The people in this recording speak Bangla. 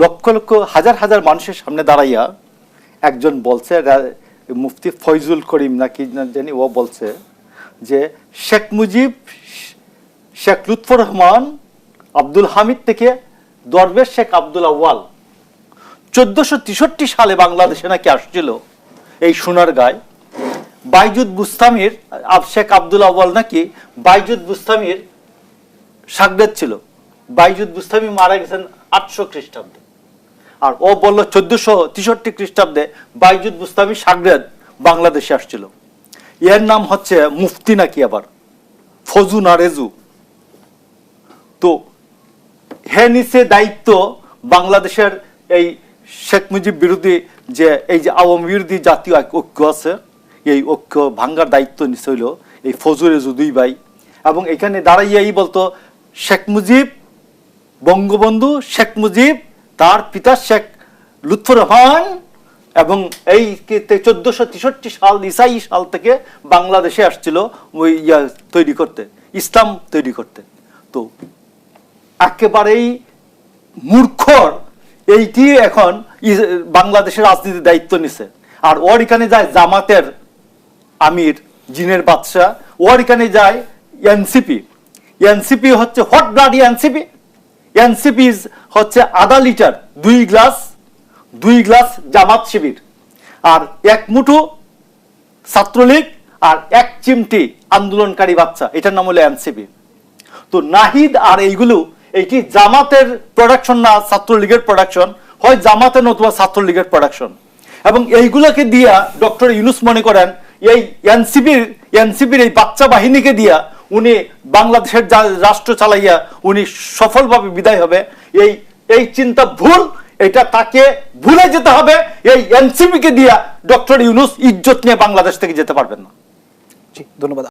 লক্ষ লক্ষ হাজার হাজার মানুষের সামনে দাঁড়াইয়া একজন বলছে, মুফতি ফয়জুল করিম নাকি জানি, ও বলছে যে শেখ মুজিব, শেখ লুৎফর রহমান, আব্দুল হামিদ থেকে দরবেশ শেখ আব্দুল আউয়াল 1463 সালে বাংলাদেশে নাকি আসছিল এই সোনারগাঁয়। বাইজুদ বুস্তামির, শেখ আব্দুল আউয়াল নাকি বাইজুদ বুস্তামির সাগরেদ ছিল। বাইজুদ বুস্তামি মারা গেছেন 800 খ্রিস্টাব্দে, আর ও বলল 1463 খ্রিস্টাব্দে বাইজুদ বুস্তামি সাগরেদ বাংলাদেশে আসছিল। এর নাম হচ্ছে মুফতি নাকি আবার ফজু না রেজু। তো হে নিচে দায়িত্ব বাংলাদেশের এই শেখ মুজিব বিরোধী যে এই যে আওয়ামী বিরোধী জাতীয় ঐক্য আছে, এই ঐক্য ভাঙ্গার দায়িত্ব নিচে হইল এই ফজু রেজু দুই ভাই। এবং এখানে দাঁড়াইয়াই বলতো শেখ মুজিব, বঙ্গবন্ধু শেখ মুজিব, তার পিতা শেখ লুৎফর রহমান, এবং এই 1463 সাল ইসাই সাল থেকে বাংলাদেশে আসছিল ওই তৈরি করতে, ইসলাম তৈরি করতে। তো একেবারেই মূর্খর এইটি এখন বাংলাদেশের রাজনীতির দায়িত্ব নিছে। আর ওর এখানে যায় জামাতের আমির, জিনের বাদশাহ, ওর এখানে যায় এনসিপি। এনসিপি হচ্ছে হট ব্লাডি এনসিপি। এনসিপি হচ্ছে আধা লিটার, 2 গ্লাস জামাত শিবির, আর 1 মুঠো ছাত্রলীগ, আর 1 চিমটি আন্দোলনকারী বাচ্চা, এটার নাম হলো এনসিপি। তো নাহিদ আর এইগুলো, এইটি জামাতের প্রোডাকশন না ছাত্রলীগের প্রোডাকশন, হয় জামাতের নতুবা ছাত্রলীগের প্রোডাকশন। এবং এইগুলোকে দিয়া ডক্টর ইউনূস মনে করেন এই এনসিপির এই বাচ্চা বাহিনীকে দিয়া উনি বাংলাদেশের রাষ্ট্র চালাইয়া উনি সফলভাবে বিদায় হবে। এই চিন্তা ভুল। এটা তাকে ভুলে যেতে হবে। এই এনসিপি কে দিয়া ডক্টর ইউনূস ইজ্জত নিয়ে বাংলাদেশ থেকে যেতে পারবেন না। জি, ধন্যবাদ।